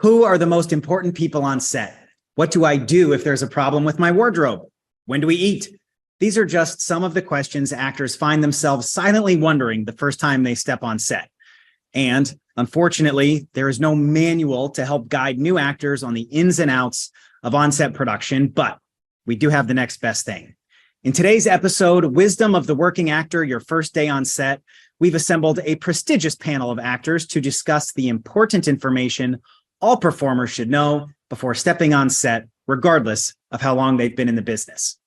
Who are the most important people on set? What do I do if there's a problem with my wardrobe? When do we eat? These are just some of the questions actors find themselves silently wondering the first time they step on set. And unfortunately, there is no manual to help guide new actors on the ins and outs of on-set production, but we do have the next best thing. In today's episode, Wisdom of the Working Actor, Your First Day on Set, we've assembled a prestigious panel of actors to discuss the important information all performers should know before stepping on set, regardless of how long they've been in the business.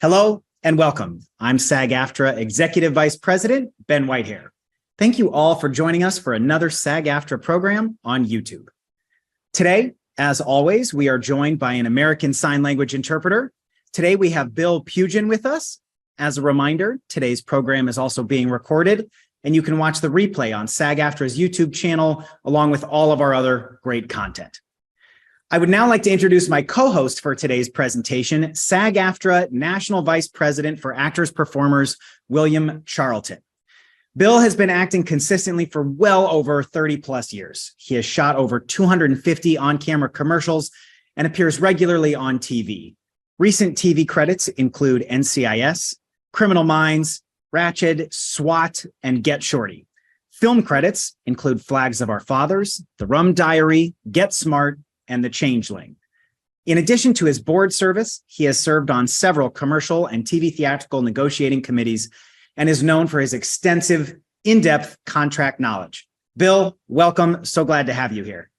Hello and welcome. I'm SAG-AFTRA Executive Vice President, Ben Whitehair. Thank you all for joining us for another SAG-AFTRA program on YouTube. Today, as always, we are joined by an American Sign Language interpreter. Today, we have Bill Pugin with us. As a reminder, today's program is also being recorded, and you can watch the replay on SAG-AFTRA's YouTube channel, along with all of our other great content. I would now like to introduce my co-host for today's presentation, SAG-AFTRA National Vice President for Actors Performers, William Charlton. Bill has been acting consistently for well over 30 plus years. He has shot over 250 on-camera commercials and appears regularly on TV. Recent TV credits include NCIS, Criminal Minds, Ratched, SWAT, and Get Shorty. Film credits include Flags of Our Fathers, The Rum Diary, Get Smart, and The Changeling. In addition to his board service, he has served on several commercial and TV theatrical negotiating committees and is known for his extensive, in-depth contract knowledge. Bill, welcome. So glad to have you here.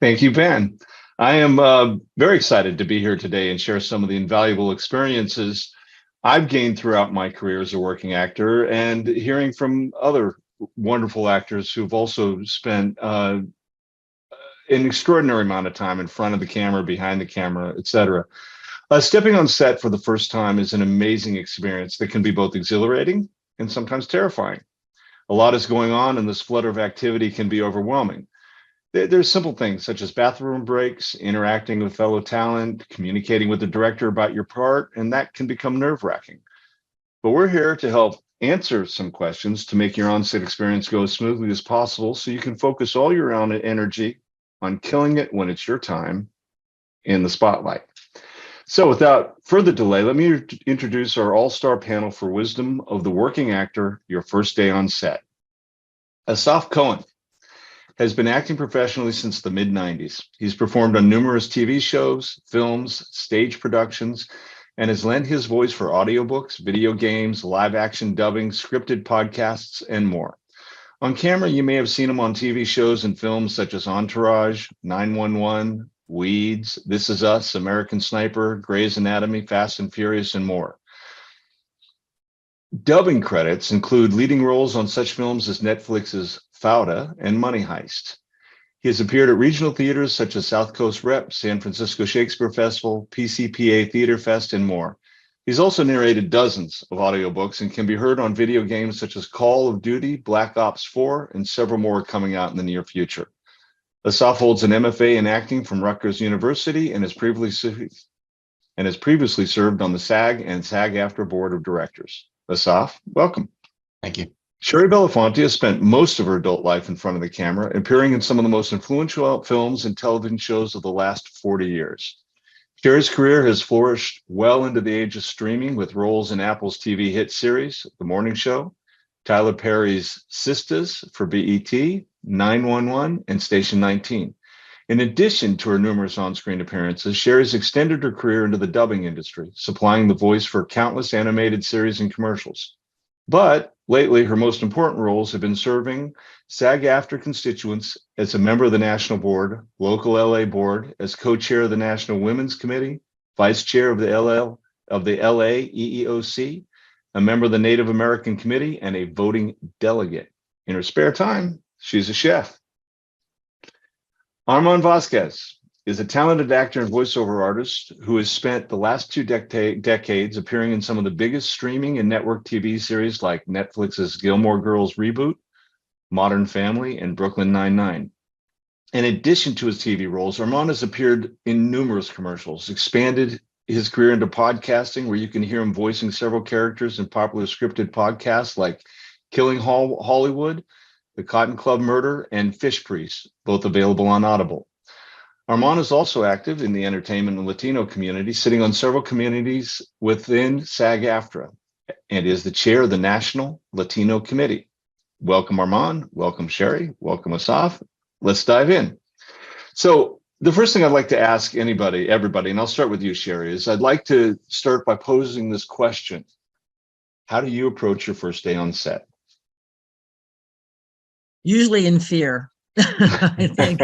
Thank you, Ben. I am very excited to be here today and share some of the invaluable experiences I've gained throughout my career as a working actor and hearing from other wonderful actors who've also spent an extraordinary amount of time in front of the camera, behind the camera, etc. Stepping on set for the first time is an amazing experience that can be both exhilarating and sometimes terrifying. A lot is going on, and this flutter of activity can be overwhelming. There's simple things such as bathroom breaks, interacting with fellow talent, communicating with the director about your part, and that can become nerve-wracking. But we're here to help answer some questions to make your on-set experience go as smoothly as possible so you can focus all your own energy on killing it when it's your time in the spotlight. So without further delay, let me introduce our all-star panel for Wisdom of the Working Actor, Your First Day on Set. Asaf Cohen has been acting professionally since the mid-90s. He's performed on numerous TV shows, films, stage productions, and has lent his voice for audiobooks, video games, live-action dubbing, scripted podcasts, and more. On camera, you may have seen him on TV shows and films such as Entourage, 911, Weeds, This Is Us, American Sniper, Grey's Anatomy, Fast and Furious, and more. Dubbing credits include leading roles on such films as Netflix's Fauda and Money Heist. He has appeared at regional theaters such as South Coast Rep, San Francisco Shakespeare Festival, PCPA Theater Fest, and more. He's also narrated dozens of audiobooks and can be heard on video games such as Call of Duty, Black Ops 4, and several more coming out in the near future. Asaf holds an MFA in acting from Rutgers University and has previously served on the SAG and SAG-AFTRA Board of Directors. Asaf, welcome. Thank you. Shari Belafonte has spent most of her adult life in front of the camera, appearing in some of the most influential films and television shows of the last 40 years. Shari's career has flourished well into the age of streaming with roles in Apple's TV hit series, The Morning Show, Tyler Perry's Sistas for BET, 911, and Station 19. In addition to her numerous on-screen appearances, Shari's extended her career into the dubbing industry, supplying the voice for countless animated series and commercials. But lately, her most important roles have been serving SAG-AFTRA constituents as a member of the National Board, local LA Board, as co-chair of the National Women's Committee, vice chair of the LA EEOC, a member of the Native American Committee, and a voting delegate. In her spare time, she's a chef. Armand Vasquez is a talented actor and voiceover artist who has spent the last two decades appearing in some of the biggest streaming and network TV series like Netflix's Gilmore Girls reboot, Modern Family, and Brooklyn Nine-Nine. In addition to his TV roles, Armand has appeared in numerous commercials, expanded his career into podcasting, where you can hear him voicing several characters in popular scripted podcasts like Killing Hollywood, The Cotton Club Murder, and Fish Priest, both available on Audible. Armand is also active in the entertainment and Latino community, sitting on several communities within SAG-AFTRA, and is the chair of the National Latino Committee. Welcome, Armand. Welcome, Sherry. Welcome, Asaf. Let's dive in. So the first thing I'd like to ask everybody, and I'll start with you, Sherry, is I'd like to start by posing this question. How do you approach your first day on set? Usually in fear. I think,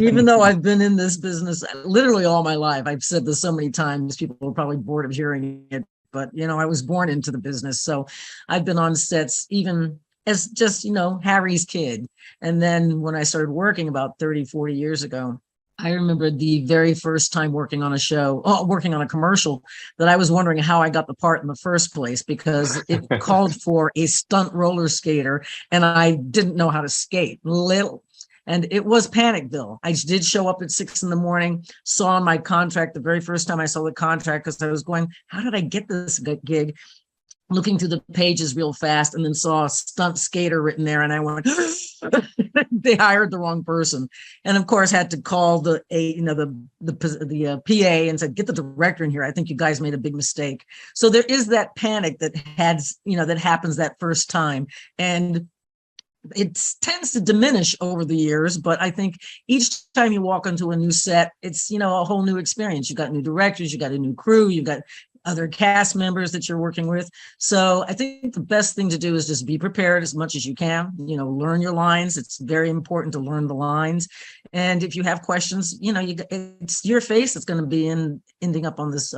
even though I've been in this business literally all my life, I've said this so many times, people are probably bored of hearing it, but I was born into the business. So I've been on sets even as just, Harry's kid. And then when I started working about 30, 40 years ago, I remember the very first time working on a commercial, that I was wondering how I got the part in the first place, because it called for a stunt roller skater and I didn't know how to skate. And it was Panicville. I did show up at 6 a.m, saw my contract the very first time I saw the contract, because I was going, how did I get this gig? Looking through the pages real fast, and then saw stunt skater written there, and I went, they hired the wrong person. And of course, had to call the PA and said, get the director in here. I think you guys made a big mistake. So there is that panic that that happens that first time, and it tends to diminish over the years. But I think each time you walk onto a new set, it's a whole new experience. You got new directors, you got a new crew, you got other cast members that you're working with. So I think the best thing to do is just be prepared as much as you can, learn your lines. It's very important to learn the lines. And if you have questions, it's your face that's going to be ending up on this,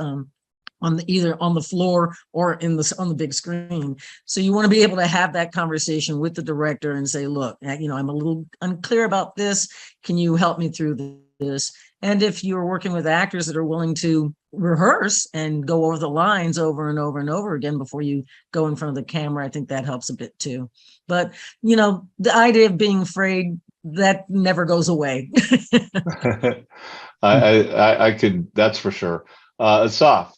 either on the floor or on the big screen. So you want to be able to have that conversation with the director and say, look, I'm a little unclear about this. Can you help me through this? And if you're working with actors that are willing to rehearse and go over the lines over and over and over again before you go in front of the camera, I think that helps a bit too. But, the idea of being afraid, that never goes away. I could, that's for sure. Asaf.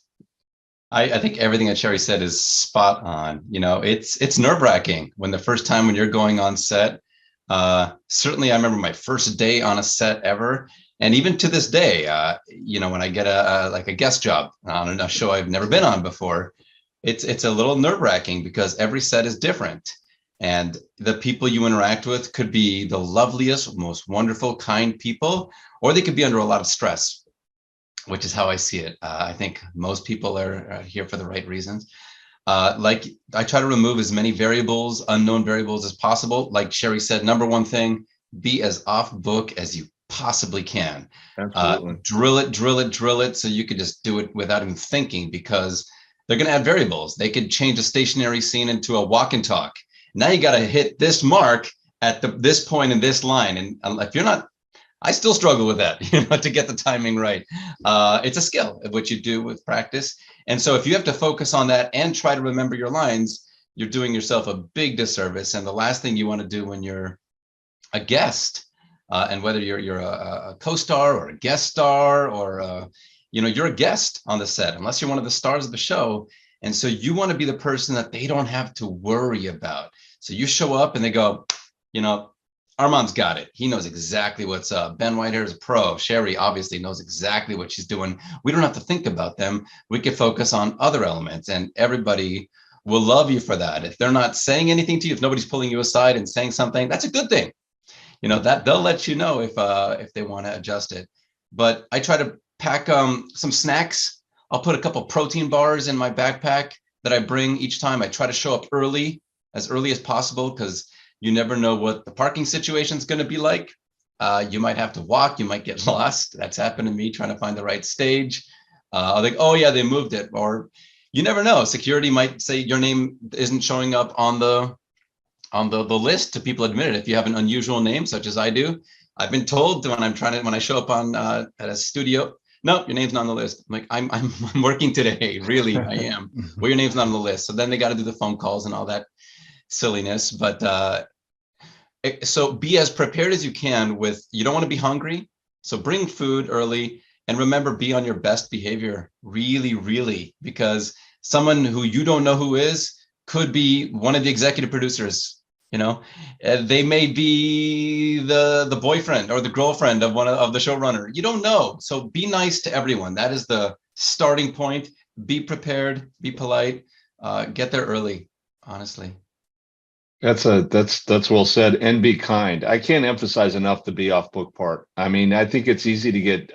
I think everything that Sherry said is spot on. It's nerve-wracking when you're going on set. Certainly I remember my first day on a set ever. And even to this day, when I get a guest job on a show I've never been on before, it's a little nerve-wracking because every set is different. And the people you interact with could be the loveliest, most wonderful, kind people, or they could be under a lot of stress, which is how I see it. I think most people are here for the right reasons. I try to remove as many variables, unknown variables as possible. Like Sherry said, number one thing, be as off book as you possibly can. Absolutely. Drill it so you could just do it without even thinking, because they're going to add variables. They could change a stationary scene into a walk and talk. Now you got to hit this mark at this point in this line. And if you're not, I still struggle with that, to get the timing right. It's a skill of what you do with practice. And so if you have to focus on that and try to remember your lines, you're doing yourself a big disservice. And the last thing you want to do when you're a guest, and whether you're a co-star or a guest star, or you're a guest on the set, unless you're one of the stars of the show. And so you want to be the person that they don't have to worry about. So you show up and they go, Armand's got it. He knows exactly what's up. Ben Whitehair is a pro. Sherry obviously knows exactly what she's doing. We don't have to think about them. We can focus on other elements, and everybody will love you for that. If they're not saying anything to you, if nobody's pulling you aside and saying something, that's a good thing. That they'll let you know if they want to adjust it. But I try to pack some snacks. I'll put a couple protein bars in my backpack that I bring each time. I try to show up as early as possible, because you never know what the parking situation is going to be like. You might have to walk. You might get lost. That's happened to me trying to find the right stage. I'll think, oh yeah, they moved it. Or you never know. Security might say your name isn't showing up on the list to people admitted. If you have an unusual name, such as I do, I've been told when I show up on at a studio, no, your name's not on the list. I'm like, I'm working today. Really, I am. Well, your name's not on the list. So then they got to do the phone calls and all that silliness. But so be as prepared as you can you don't want to be hungry. So bring food early, and remember, be on your best behavior, really, really, because someone who you don't know who is could be one of the executive producers You know, they may be the boyfriend or the girlfriend of one of the showrunner. You don't know. So be nice to everyone. That is the starting point. Be prepared, be polite, get there early, honestly. That's well said. And be kind. I can't emphasize enough the be off book part. I mean, I think it's easy to get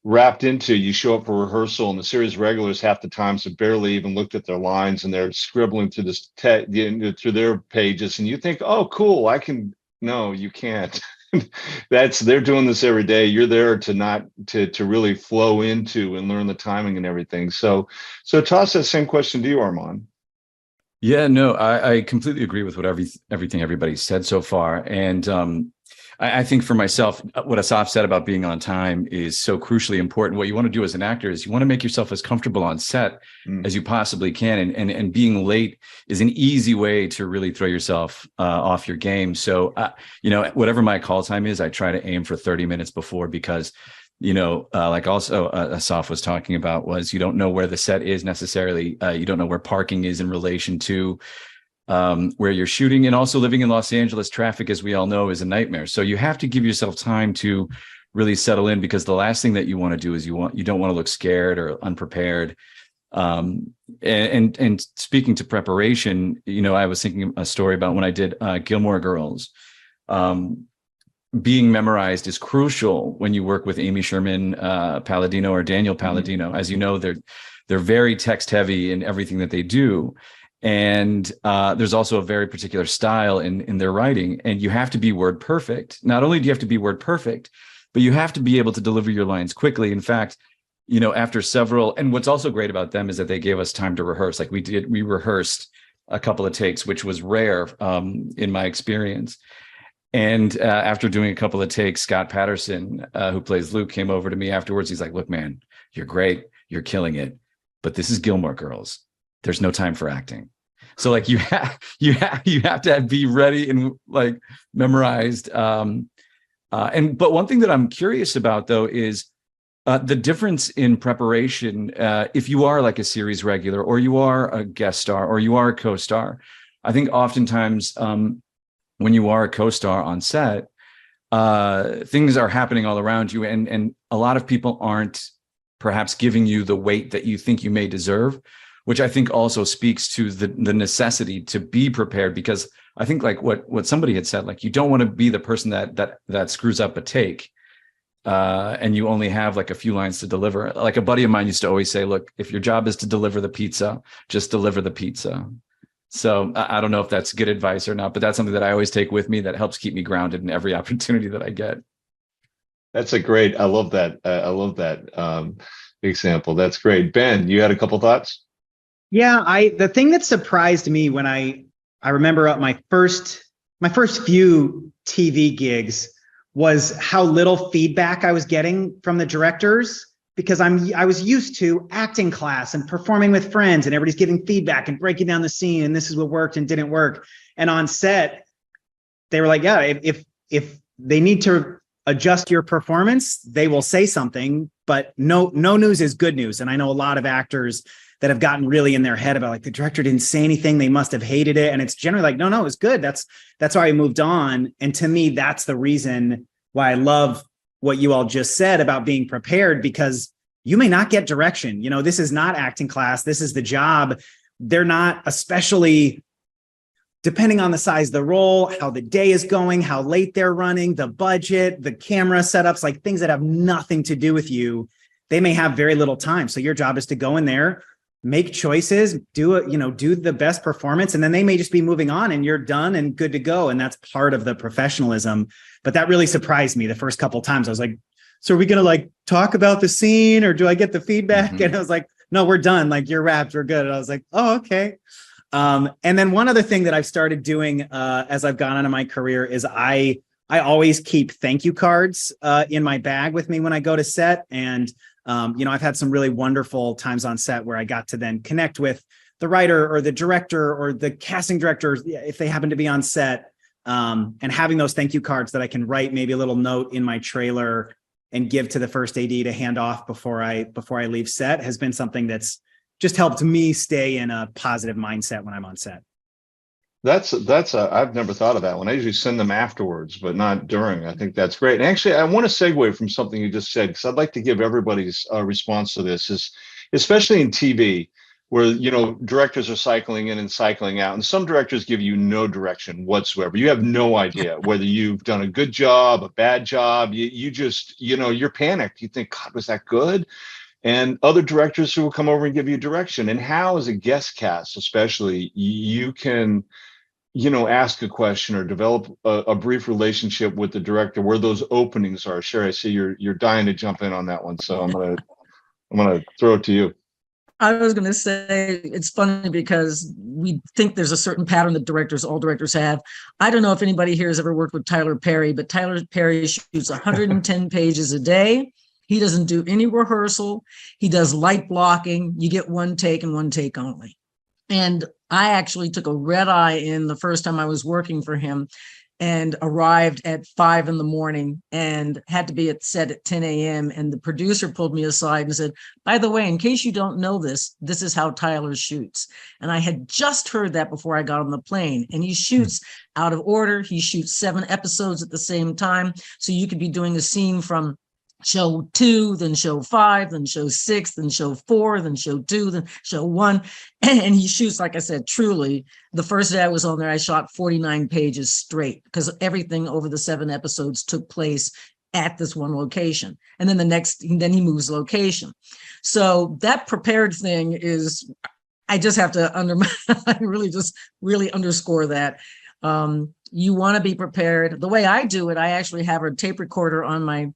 wrapped into. You show up for rehearsal and the series regulars half the times have barely even looked at their lines and they're scribbling through this through their pages, and you think, oh cool, I can. No, you can't. They're doing this every day. You're there to not to really flow into and learn the timing and everything. So toss that same question to you, Armand. Yeah, no, I completely agree with what everything everybody said so far. And I think for myself, what Asaf said about being on time is so crucially important. What you want to do as an actor is you want to make yourself as comfortable on set as you possibly can. And being late is an easy way to really throw yourself off your game. So, whatever my call time is, I try to aim for 30 minutes before, because like also Asaf was talking about, was you don't know where the set is necessarily. You don't know where parking is in relation to where you're shooting. And also living in Los Angeles, traffic, as we all know, is a nightmare. So you have to give yourself time to really settle in, because the last thing that you want to do is you don't want to look scared or unprepared. And speaking to preparation, I was thinking a story about when I did Gilmore Girls. Being memorized is crucial when you work with Amy Sherman Palladino or Daniel Palladino. As you know, they're very text heavy in everything that they do. And there's also a very particular style in their writing, and you have to be word perfect. Not only do you have to be word perfect, but you have to be able to deliver your lines quickly. In fact, after several, and what's also great about them is that they gave us time to rehearse. Like we rehearsed a couple of takes, which was rare in my experience. And after doing a couple of takes, Scott Patterson, who plays Luke, came over to me afterwards. He's like, "Look, man, you're great. You're killing it. But this is Gilmore Girls. There's no time for acting." So like you have to be ready and like memorized. But one thing that I'm curious about though is the difference in preparation. If you are like a series regular, or you are a guest star, or you are a co-star, I think oftentimes when you are a co-star on set, things are happening all around you, and a lot of people aren't perhaps giving you the weight that you think you may deserve, which I think also speaks to the necessity to be prepared. Because I think like what somebody had said, like you don't want to be the person that screws up a take, and you only have like a few lines to deliver. Like a buddy of mine used to always say, "Look, if your job is to deliver the pizza, just deliver the pizza." So I don't know if that's good advice or not, but that's something that I always take with me that helps keep me grounded in every opportunity that I get. That's I love that. I love that example. That's great. Ben, you had a couple thoughts? Yeah, the thing that surprised me when I remember at my first few TV gigs was how little feedback I was getting from the directors, because I was used to acting class and performing with friends and everybody's giving feedback and breaking down the scene and this is what worked and didn't work. And on set, they were like, yeah, if they need to adjust your performance, they will say something, but no news is good news. And I know a lot of actors that have gotten really in their head about like the director didn't say anything, they must have hated it. And it's generally like, no, it's good. That's why I moved on. And to me, that's the reason why I love what you all just said about being prepared, because you may not get direction. This is not acting class. This is the job. They're not, especially depending on the size of the role, how the day is going, how late they're running, the budget, the camera setups, like things that have nothing to do with you. They may have very little time. So your job is to go in there, make choices, do the best performance, and then they may just be moving on and you're done and good to go. And that's part of the professionalism. But that really surprised me the first couple of times. I was like, so are we going to like talk about the scene, or do I get the feedback? Mm-hmm. And I was like, no, we're done. Like you're wrapped. We're good. And I was like, oh, okay. And then one other thing that I've started doing as I've gone on in my career is I always keep thank you cards in my bag with me when I go to set. And I've had some really wonderful times on set where I got to then connect with the writer or the director or the casting director if they happen to be on set, and having those thank you cards that I can write maybe a little note in my trailer and give to the first AD to hand off before I leave set has been something that's just helped me stay in a positive mindset when I'm on set. I've never thought of that one. I usually send them afterwards, but not during. I think that's great. And actually, I want to segue from something you just said, because I'd like to give everybody's response to this, is especially in TV, where, you know, directors are cycling in and cycling out, and some directors give you no direction whatsoever. You have no idea whether you've done a good job, a bad job. You just, you know, you're panicked. You think, God, was that good? And other directors who will come over and give you direction. And how, as a guest cast, especially, you can, you know, ask a question or develop a brief relationship with the director where those openings are. Sherry, I see you're dying to jump in on that one, so I'm gonna throw it to you. I was going to say it's funny because we think there's a certain pattern that all directors have. I don't know if anybody here has ever worked with Tyler Perry, but Tyler Perry shoots 110 pages a day. He doesn't do any rehearsal. He does light blocking. You get one take and one take only. And I actually took a red eye in the first time I was working for him, and arrived at 5 a.m. and had to be at set at 10 a.m. And the producer pulled me aside and said, by the way, in case you don't know this, this is how Tyler shoots. And I had just heard that before I got on the plane. And he shoots out of order. He shoots 7 episodes at the same time. So you could be doing a scene from show 2, then show 5, then show 6, then show 4, then show 2, then show 1. And he shoots, like I said, truly. The first day I was on there, I shot 49 pages straight because everything over the 7 episodes took place at this one location. And then then he moves location. So that prepared thing is, I just have to really underscore that. You want to be prepared. The way I do it, I actually have a tape recorder on my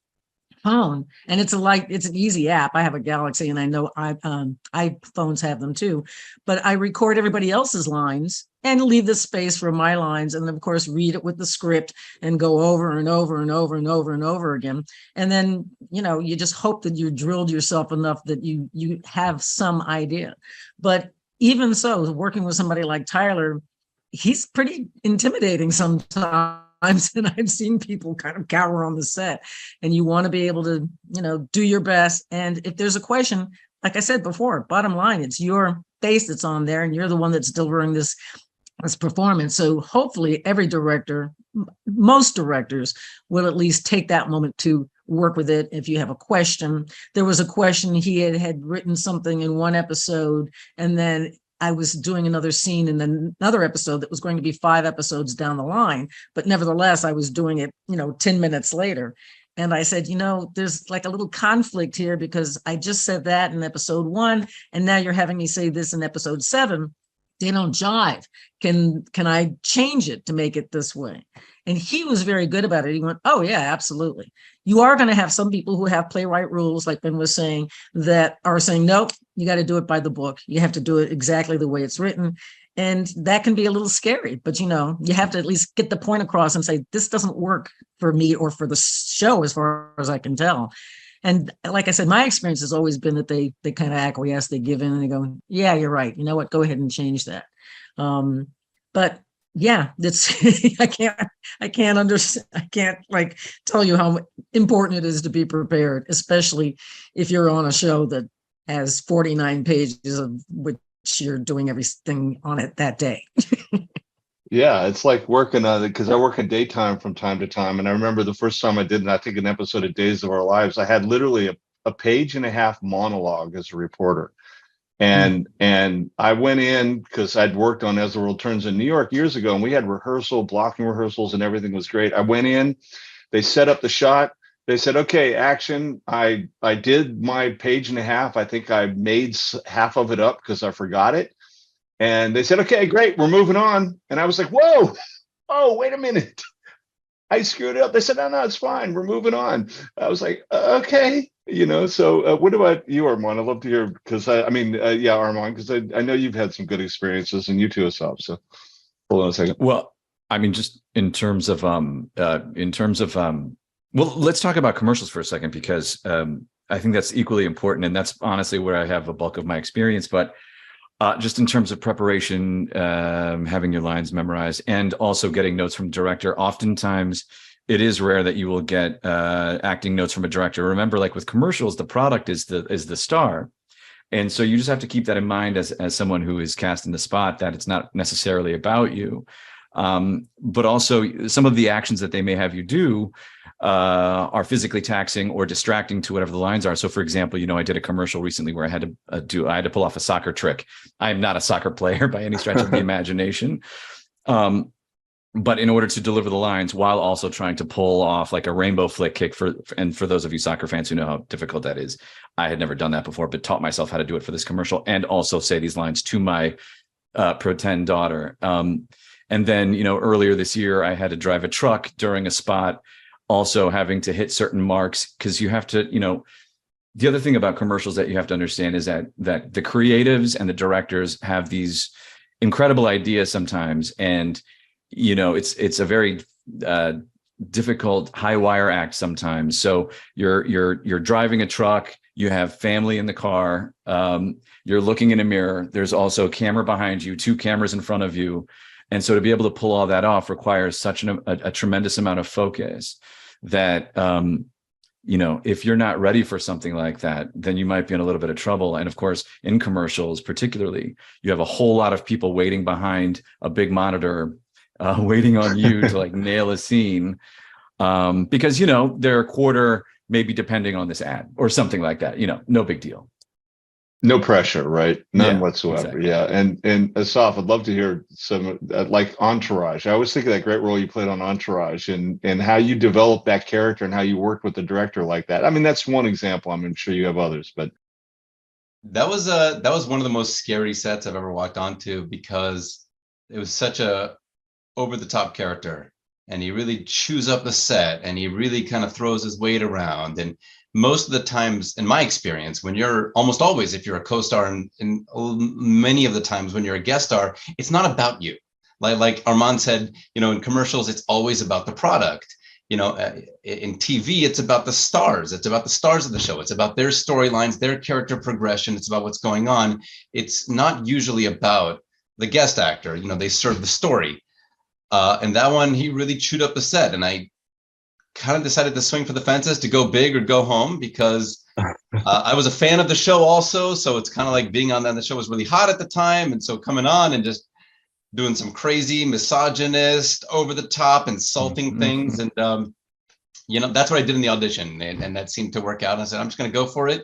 phone, and it's an easy app. I have a Galaxy, and I know iPhones have them too, but I record everybody else's lines and leave the space for my lines, and of course read it with the script and go over and over and over and over and over again. And then, you know, you just hope that you drilled yourself enough that you have some idea. But even so, working with somebody like Tyler, he's pretty intimidating sometimes. And I've seen people kind of cower on the set, and you want to be able to, you know, do your best. And if there's a question, like I said before, bottom line, it's your face that's on there, and you're the one that's delivering this performance. So hopefully every director, most directors, will at least take that moment to work with it. If you have a question, there was a question, he had written something in one episode, and then I was doing another scene in another episode that was going to be 5 episodes down the line, but nevertheless, I was doing it, you know, 10 minutes later. And I said, you know, there's like a little conflict here because I just said that in episode 1, and now you're having me say this in episode 7. They don't jive. Can I change it to make it this way? And he was very good about it. He went, oh yeah, absolutely. You are going to have some people who have playwright rules, like Ben was saying, that are saying, nope, you got to do it by the book. You have to do it exactly the way it's written. And that can be a little scary, but you know, you have to at least get the point across and say, this doesn't work for me or for the show, as far as I can tell. And like I said, my experience has always been that they kind of acquiesce, they give in, and they go, yeah, you're right. You know what? Go ahead and change that. But yeah, that's I can't like tell you how important it is to be prepared, especially if you're on a show that has 49 pages of which you're doing everything on it that day. Yeah, it's like working on it, because I work in daytime from time to time. And I remember the first time I did, I think, an episode of Days of Our Lives, I had literally a page and a half monologue as a reporter. And I went in because I'd worked on As the World Turns in New York years ago, and we had blocking rehearsals, and everything was great. I went in, they set up the shot. They said, okay, action. I did my page and a half. I think I made half of it up because I forgot it. And they said, okay, great, we're moving on. And I was like, whoa, oh, wait a minute. I screwed it up. They said, no, it's fine. We're moving on. I was like, okay. You know, so what about you, Armand? I'd love to hear, because Armand, because I know you've had some good experiences, and you too yourself. So hold on a second. Well, I mean, just in terms of, well, let's talk about commercials for a second, because I think that's equally important. And that's honestly where I have a bulk of my experience. But just in terms of preparation, having your lines memorized, and also getting notes from director. Oftentimes, it is rare that you will get acting notes from a director. Remember, like with commercials, the product is the star, And so you just have to keep that in mind as someone who is cast in the spot, that it's not necessarily about you. But also some of the actions that they may have you do are physically taxing or distracting to whatever the lines are. So for example, I did a commercial recently where I had to pull off a soccer trick. I am not a soccer player by any stretch of the imagination. But in order to deliver the lines while also trying to pull off like a rainbow flick kick for those of you soccer fans who know how difficult that is, I had never done that before, but taught myself how to do it for this commercial and also say these lines to my pretend daughter. And then, earlier this year, I had to drive a truck during a spot, also having to hit certain marks because you have to, the other thing about commercials that you have to understand is that the creatives and the directors have these incredible ideas sometimes. And, it's a very difficult high wire act sometimes. So you're driving a truck, you have family in the car, you're looking in a mirror. There's also a camera behind you, 2 cameras in front of you. And so to be able to pull all that off requires such a tremendous amount of focus that, if you're not ready for something like that, then you might be in a little bit of trouble. And of course, in commercials, particularly, you have a whole lot of people waiting behind a big monitor, waiting on you to like nail a scene, because, they're a quarter, maybe depending on this ad or something like that, no big deal. No pressure, right? None whatsoever. Exactly. Yeah. And Asaf, I'd love to hear some like Entourage. I always think of that great role you played on Entourage and how you developed that character and how you worked with the director like that. I mean, that's one example. I'm sure you have others, but That was one of the most scary sets I've ever walked onto because it was such a over the top character and he really chews up the set and he really kind of throws his weight around. And most of the times in my experience, when you're almost always, if you're a co-star and many of the times when you're a guest star, it's not about you. Like Armand said, in commercials, it's always about the product. In TV, it's about the stars. It's about the stars of the show. It's about their storylines, their character progression. It's about what's going on. It's not usually about the guest actor. They serve the story. And that one, he really chewed up the set. And I kind of decided to swing for the fences to go big or go home because I was a fan of the show also. So it's kind of like being on that. The show was really hot at the time. And so coming on and just doing some crazy misogynist, over the top, insulting things. And, that's what I did in the audition. And that seemed to work out. And I said, I'm just going to go for it.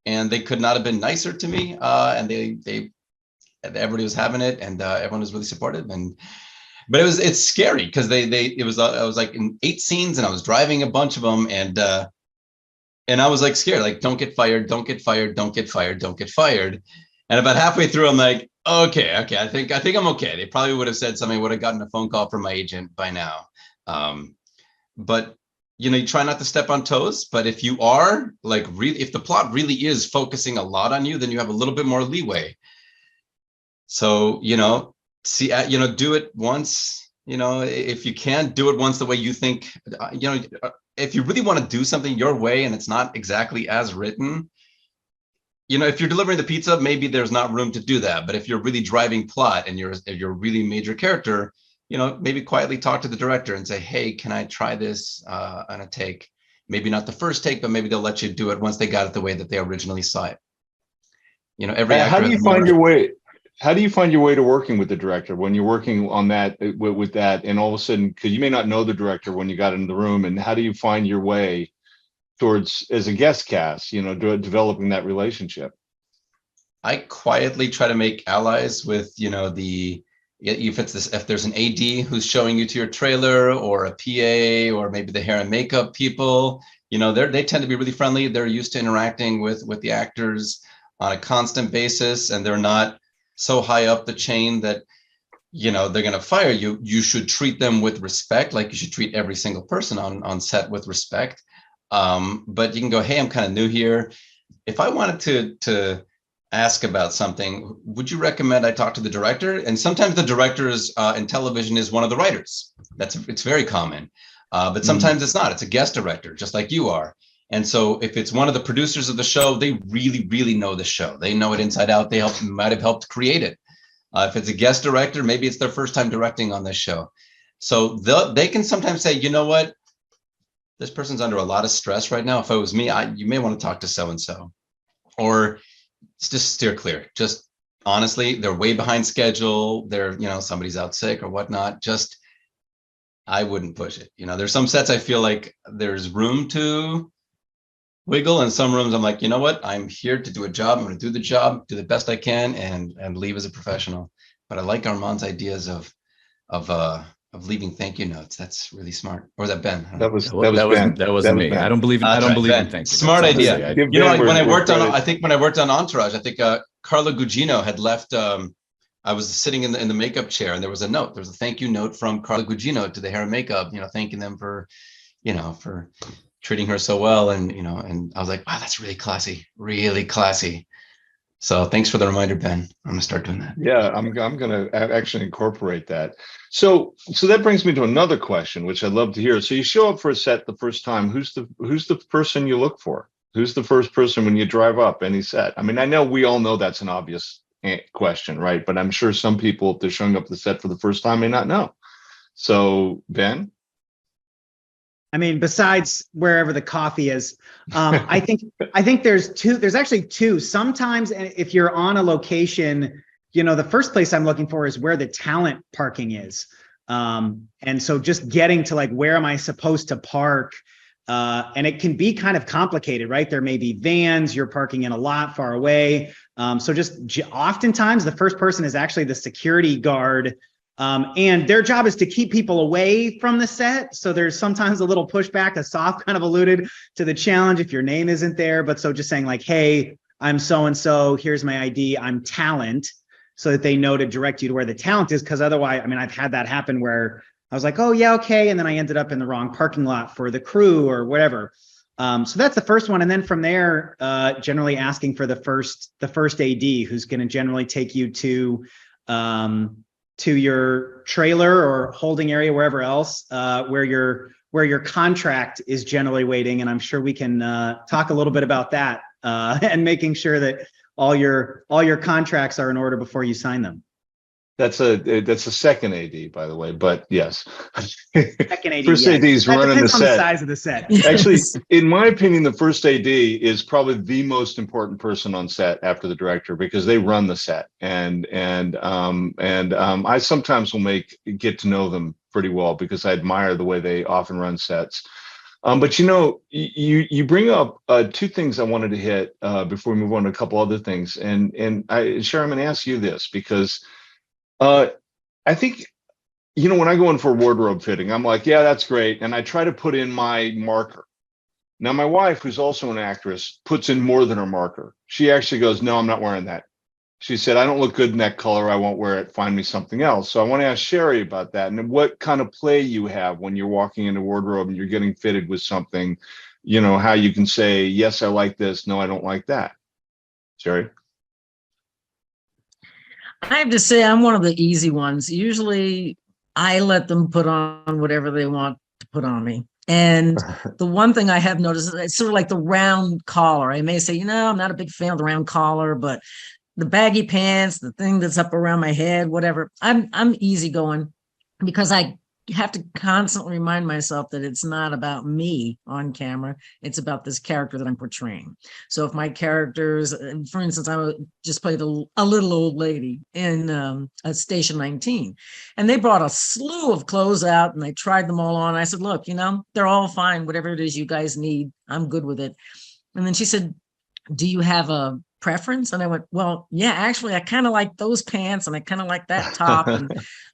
And they could not have been nicer to me. And everybody was having it and everyone was really supportive. But it's scary because I was like in 8 scenes and I was driving a bunch of them and I was like scared, like don't get fired, don't get fired, don't get fired, don't get fired. And about halfway through, I'm like, okay, I think I'm okay. They probably would have said something, I would have gotten a phone call from my agent by now. But you try not to step on toes. But if you are like if the plot really is focusing a lot on you, then you have a little bit more leeway. So do it once, if you can do it once the way you think, if you really want to do something your way and it's not exactly as written, if you're delivering the pizza, maybe there's not room to do that. But if you're really driving plot and you're a really major character, maybe quietly talk to the director and say, hey, can I try this on a take? Maybe not the first take, but maybe they'll let you do it once they got it the way that they originally saw it. Every actor. How do you find your way? How do you find your way to working with the director when you're working on that with that, and all of a sudden, because you may not know the director when you got into the room, and how do you find your way towards as a guest cast, developing that relationship? I quietly try to make allies with, if there's an AD who's showing you to your trailer or a PA or maybe the hair and makeup people, they tend to be really friendly. They're used to interacting with the actors on a constant basis, and they're not so high up the chain that they're going to fire you. You should treat them with respect, like you should treat every single person on set with respect. But you can go, hey, I'm kind of new here. If I wanted to ask about something, would you recommend I talk to the director? And sometimes the directors in television is one of the writers. It's very common. But sometimes it's not. It's a guest director, just like you are. And so if it's one of the producers of the show, they really, really know the show. They know it inside out. They might have helped create it. If it's a guest director, maybe it's their first time directing on this show. So they can sometimes say, you know what? This person's under a lot of stress right now. If it was me, you may want to talk to so-and-so. Or just steer clear. Just honestly, they're way behind schedule. They're, somebody's out sick or whatnot. Just, I wouldn't push it. There's some sets I feel like there's room to wiggle, and some rooms I'm like, you know what? I'm here to do a job. I'm going to do the job, do the best I can, and leave as a professional. But I like Armand's ideas of leaving thank you notes. That's really smart. Or is that Ben? I don't know. That was wasn't Ben. me. I don't believe That's don't right, believe in Ben. thank you. Smart notes, idea. honestly. Give You know, Ben when I where worked on, credit- I think when I worked on Entourage, I think Carla Gugino had left. I was sitting in the makeup chair, and there was a note. There was a thank you note from Carla Gugino to the hair and makeup. Thanking them for, for treating her so well, and and I was like, wow, that's really classy, really classy. So thanks for the reminder, Ben. I'm gonna start doing that. Yeah, I'm gonna actually incorporate that. So that brings me to another question, which I'd love to hear. So you show up for a set the first time. Who's the person you look for? Who's the first person when you drive up any set? I mean, I know we all know that's an obvious question, right? But I'm sure some people, if they're showing up the set for the first time, may not know. So Ben? I mean, besides wherever the coffee is, I think there's actually two. Sometimes if you're on a location, the first place I'm looking for is where the talent parking is. And so just getting to like, where am I supposed to park? And it can be kind of complicated, right? There may be vans, you're parking in a lot far away. So just oftentimes the first person is actually the security guard. And their job is to keep people away from the set. So there's sometimes a little pushback. Asaf kind of alluded to the challenge if your name isn't there. But so just saying like, hey, I'm so-and-so, here's my ID, I'm talent, so that they know to direct you to where the talent is. Because otherwise, I mean, I've had that happen where I was like, oh yeah, okay. And then I ended up in the wrong parking lot for the crew or whatever. So that's the first one. And then from there, generally asking for the first AD, who's going to generally take you to your trailer or holding area, wherever else, where your contract is generally waiting. And I'm sure we can talk a little bit about that and making sure that all your contracts are in order before you sign them. That's a second AD, by the way, but yes. Second AD, First yes. AD is That running the depends on the set. size of the set. Actually, in my opinion, the first AD is probably the most important person on set after the director, because they run the set, and I sometimes will get to know them pretty well because I admire the way they often run sets. But you bring up two things I wanted to hit before we move on to a couple other things, and Sharon, I'm going to ask you this because I think, when I go in for a wardrobe fitting, I'm like, yeah, that's great. And I try to put in my marker. Now, my wife, who's also an actress, puts in more than her marker. She actually goes, no, I'm not wearing that. She said, I don't look good in that color. I won't wear it. Find me something else. So I want to ask Sherry about that. And what kind of play you have when you're walking into wardrobe and you're getting fitted with something, how you can say, yes, I like this. No, I don't like that. Sherry? I have to say, I'm one of the easy ones. Usually I let them put on whatever they want to put on me. And the one thing I have noticed is it's sort of like the round collar. I may say, I'm not a big fan of the round collar, but the baggy pants, the thing that's up around my head, whatever, I'm easygoing because I have to constantly remind myself that it's not about me on camera. It's about this character that I'm portraying. So if my characters, for instance, I just played a little old lady in Station 19, and they brought a slew of clothes out and I tried them all on. I said, look, they're all fine. Whatever it is you guys need, I'm good with it. And then she said, do you have a preference? And I went, well, yeah, actually, I kind of like those pants and I kind of like that top,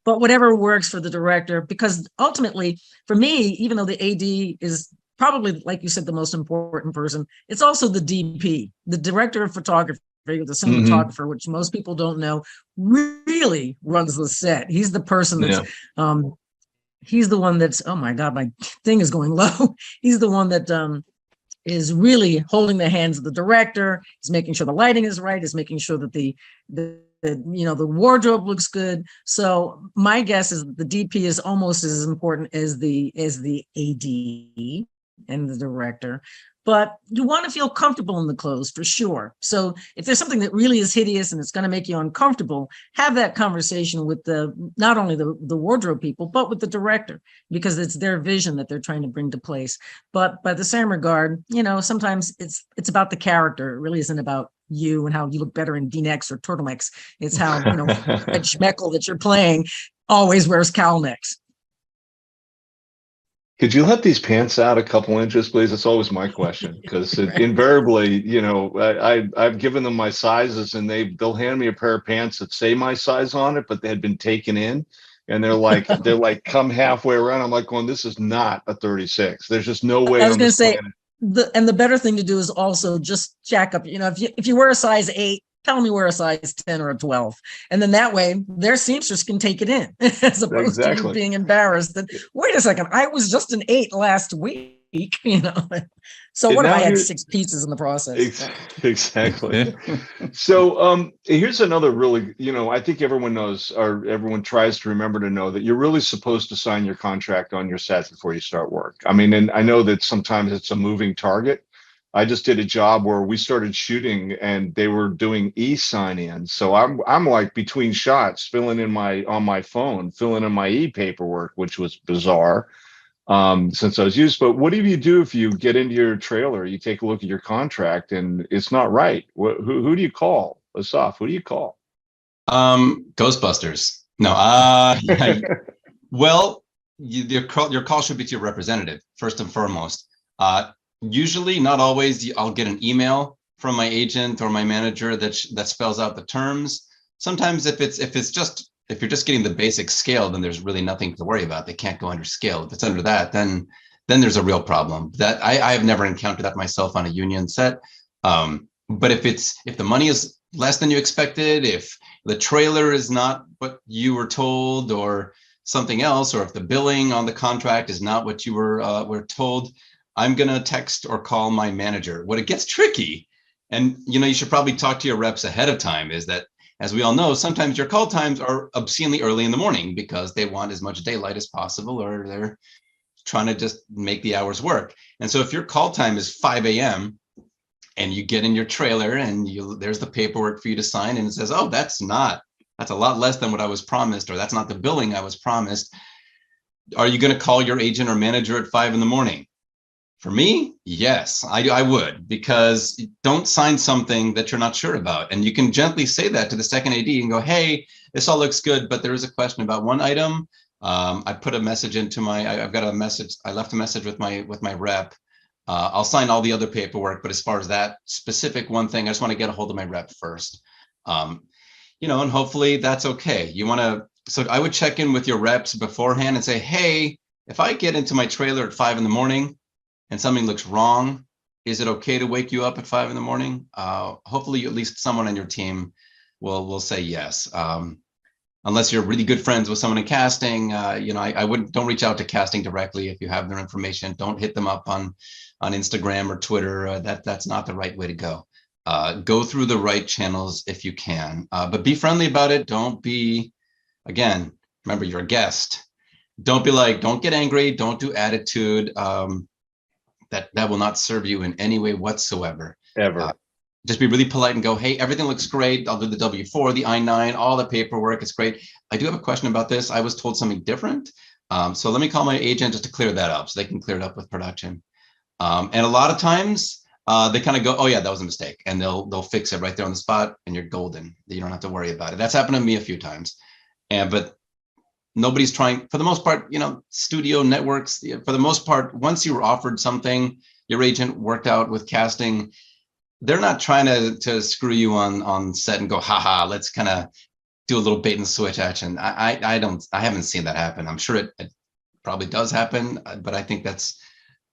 but whatever works for the director, because ultimately for me, even though the AD is probably, like you said, the most important person, it's also the DP, the director of photography, the cinematographer, which most people don't know, really runs the set. He's the person that's, he's the one that's, oh my God, my thing is going low. He's the one that, is really holding the hands of the director. He's making sure the lighting is right. He's making sure that the wardrobe looks good. So my guess is the DP is almost as important as the AD and the director. But you want to feel comfortable in the clothes for sure. So if there's something that really is hideous and it's going to make you uncomfortable, have that conversation with not only the wardrobe people, but with the director, because it's their vision that they're trying to bring to place. But by the same regard, sometimes it's about the character. It really isn't about you and how you look better in D-necks or turtlenecks. It's how, Fred Schmeckel that you're playing always wears cowl necks. Could you let these pants out a couple inches, please? It's always my question, because invariably, I've given them my sizes, and they'll hand me a pair of pants that say my size on it, but they had been taken in, and they're like come halfway around. I'm like going, this is not a 36. There's just no way. I was on going to this say, planet. the better thing to do is also just jack up. If you wear a size 8, tell me wear a size 10 or a 12. And then that way their seamstress can take it in as opposed to you being embarrassed that, wait a second, I was just an 8 last week, So what if I had 6 pieces in the process? Exactly. So here's another really, I think everyone knows, or everyone tries to remember to know, that you're really supposed to sign your contract on your set before you start work. I mean, and I know that sometimes it's a moving target. I just did a job where we started shooting and they were doing e-sign-in. So I'm like between shots, filling in on my phone, filling in my e-paperwork, which was bizarre since I was used. But what do you do if you get into your trailer, you take a look at your contract and it's not right? Who do you call? Asaf, who do you call? Ghostbusters. No. Well, your call should be to your representative first and foremost. Usually, not always, I'll get an email from my agent or my manager that spells out the terms. Sometimes if you're just getting the basic scale, then there's really nothing to worry about. They can't go under scale. If it's under that, then there's a real problem. That I have never encountered that myself on a union set. But if the money is less than you expected, if the trailer is not what you were told or something else, or if the billing on the contract is not what you were told, I'm going to text or call my manager. What it gets tricky, and you should probably talk to your reps ahead of time, is that, as we all know, sometimes your call times are obscenely early in the morning because they want as much daylight as possible, or they're trying to just make the hours work. And so if your call time is 5 a.m. and you get in your trailer and there's the paperwork for you to sign, and it says, oh, that's a lot less than what I was promised, or that's not the billing I was promised. Are you going to call your agent or manager at 5 a.m? For me, yes, I would, because don't sign something that you're not sure about. And you can gently say that to the second AD and go, hey, this all looks good, but there is a question about one item. I put a message into I've got a message. I left a message with my rep. I'll sign all the other paperwork, but as far as that specific one thing, I just want to get a hold of my rep first. And hopefully that's okay. So I would check in with your reps beforehand and say, hey, if I get into my trailer at 5 a.m, and something looks wrong, is it okay to wake you up at 5 a.m? Hopefully at least someone on your team will say yes. Unless you're really good friends with someone in casting, don't reach out to casting directly if you have their information. Don't hit them up on Instagram or Twitter. That's not the right way to go. Go through the right channels if you can, but be friendly about it. Don't be, again, remember you're a guest. Don't get angry. Don't do attitude. That will not serve you in any way whatsoever. Ever. Just be really polite and go, hey, everything looks great. I'll do the W-4, the I-9, all the paperwork. It's great. I do have a question about this. I was told something different. So let me call my agent just to clear that up so they can clear it up with production. And a lot of times they kind of go, oh yeah, that was a mistake. And they'll fix it right there on the spot and you're golden. You don't have to worry about it. That's happened to me a few times. But nobody's trying, for the most part, studio networks, for the most part, once you were offered something, your agent worked out with casting, they're not trying to screw you on set and go, haha, let's kind of do a little bait and switch action. I haven't seen that happen. I'm sure it probably does happen, but I think that's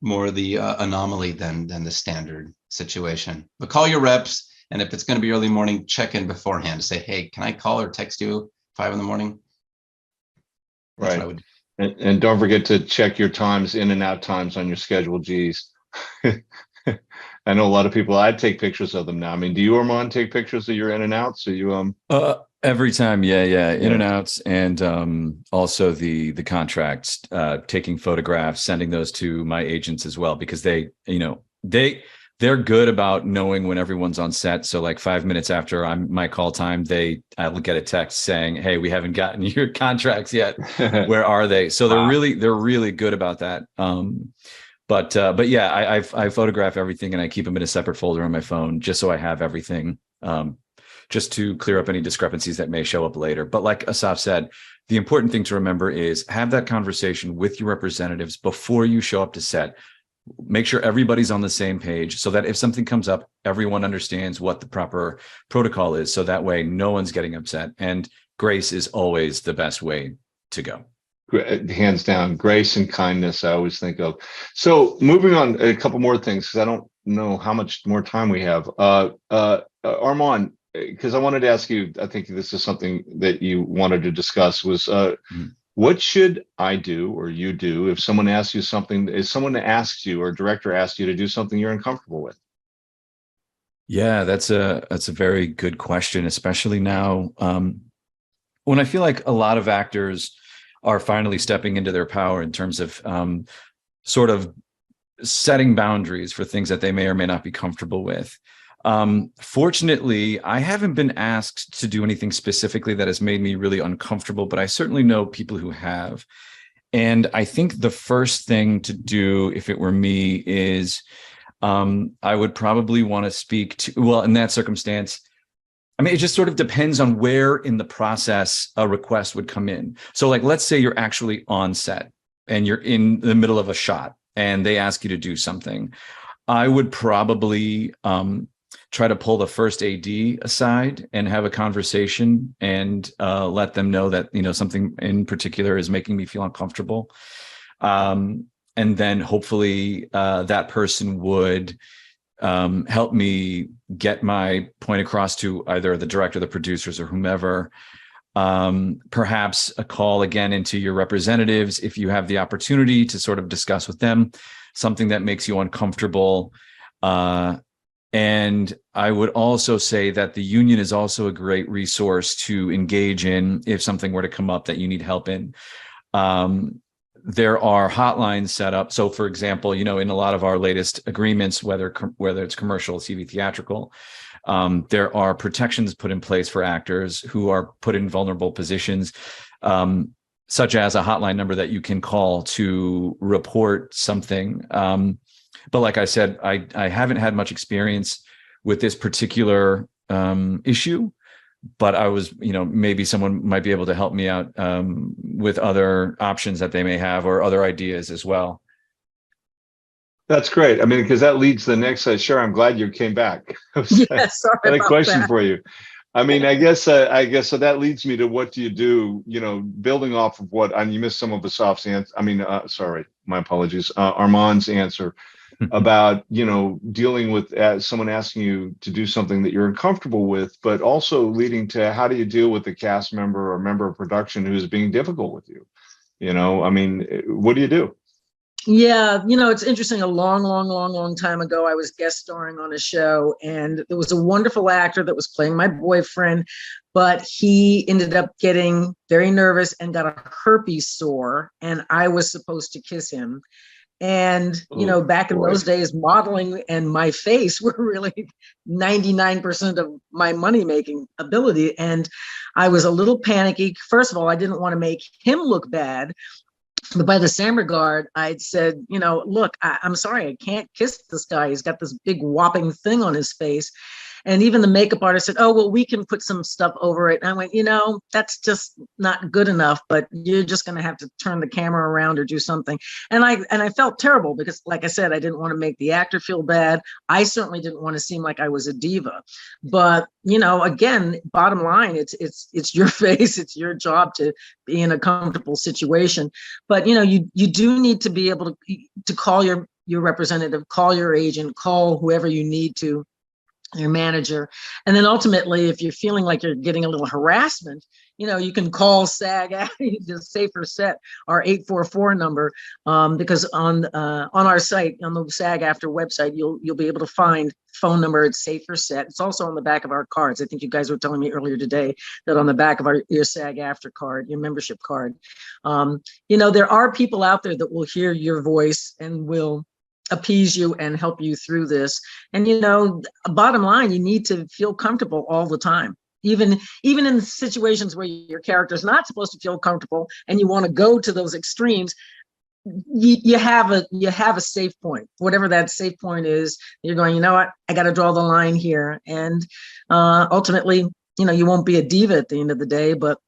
more the anomaly than the standard situation. But call your reps, and if it's going to be early morning, check in beforehand to say, hey, can I call or text you 5 a.m? That's right. And don't forget to check your times, in and out times on your schedule. Geez. I know a lot of people, I take pictures of them now. I mean, do you, Armand, take pictures of your in and outs? Or you every time, yeah, in and outs, and also the contracts, taking photographs, sending those to my agents as well, because they're good about knowing when everyone's on set. So like 5 minutes after my call time, I'll get a text saying, hey, we haven't gotten your contracts yet. Where are they? So they're really good about that. But yeah, I photograph everything and I keep them in a separate folder on my phone just so I have everything just to clear up any discrepancies that may show up later. But like Asaf said, the important thing to remember is have that conversation with your representatives before you show up to set. Make sure everybody's on the same page so that if something comes up, everyone understands what the proper protocol is. So that way no one's getting upset. And grace is always the best way to go. Hands down, grace and kindness, I always think of. So moving on, a couple more things, because I don't know how much more time we have. Armand, because I wanted to ask you, I think this is something that you wanted to discuss, was what should I do or you do if someone asks you something, if someone asks you or a director asks you to do something you're uncomfortable with? Yeah, that's a very good question, especially now when I feel like a lot of actors are finally stepping into their power in terms of sort of setting boundaries for things that they may or may not be comfortable with. Fortunately, I haven't been asked to do anything specifically that has made me really uncomfortable, but I certainly know people who have. And I think the first thing to do, if it were me, is I would probably want to speak to, well, in that circumstance, I mean, it just sort of depends on where in the process a request would come in. So like, let's say you're actually on set and you're in the middle of a shot and they ask you to do something. I would probably try to pull the first AD aside and have a conversation and let them know that, you know, something in particular is making me feel uncomfortable. And then hopefully that person would help me get my point across to either the director, the producers, or whomever. Perhaps a call again into your representatives if you have the opportunity to sort of discuss with them something that makes you uncomfortable. And I would also say that the union is also a great resource to engage in if something were to come up that you need help in. There are hotlines set up. So for example, you know, in a lot of our latest agreements, whether it's commercial, TV, theatrical, there are protections put in place for actors who are put in vulnerable positions, such as a hotline number that you can call to report something. But like I said, I haven't had much experience with this particular issue. But I was, you know, maybe someone might be able to help me out with other options that they may have or other ideas as well. That's great. I mean, because that leads to the next. Sure, I'm glad you came back. Yeah, sorry I had a about question that. for you. I mean, I guess so. That leads me to what do you do? You know, building off of what, and you missed some of Asaf's answer. I mean, sorry, my apologies. Armand's answer about, you know, dealing with someone asking you to do something that you're uncomfortable with, but also leading to how do you deal with a cast member or member of production who's being difficult with you? You know, I mean, what do you do? Yeah, you know, it's interesting. A long time ago, I was guest starring on a show, and there was a wonderful actor that was playing my boyfriend, but he ended up getting very nervous and got a herpes sore, and I was supposed to kiss him. And, you know, back in those days, modeling and my face were really 99% of my money-making ability. And I was a little panicky. First of all, I didn't want to make him look bad. But by the same regard, I'd said, you know, look, I'm sorry, I can't kiss this guy. He's got this big whopping thing on his face. And even the makeup artist said, oh, well, we can put some stuff over it. And I went, you know, that's just not good enough, but you're just going to have to turn the camera around or do something. And I felt terrible because, like I said, I didn't want to make the actor feel bad. I certainly didn't want to seem like I was a diva. But, you know, again, bottom line, it's your face. It's your job to be in a comfortable situation. But, you know, you do need to be able to call your representative, call your agent, call whoever you need to, your manager. And then ultimately, if you're feeling like you're getting a little harassment, you know, you can call SAG, the Safer Set, our 844 number, because on our site, on the SAG-AFTRA website, you'll be able to find phone number at Safer Set. It's also on the back of our cards. I think you guys were telling me earlier today that on the back of your SAG-AFTRA card, your membership card, you know, there are people out there that will hear your voice and will appease you and help you through this. And, you know, bottom line, you need to feel comfortable all the time. Even in situations where your character is not supposed to feel comfortable and you want to go to those extremes, you have a safe point, whatever that safe point is. You're going, you know what, I got to draw the line here, and ultimately, you won't be a diva at the end of the day, but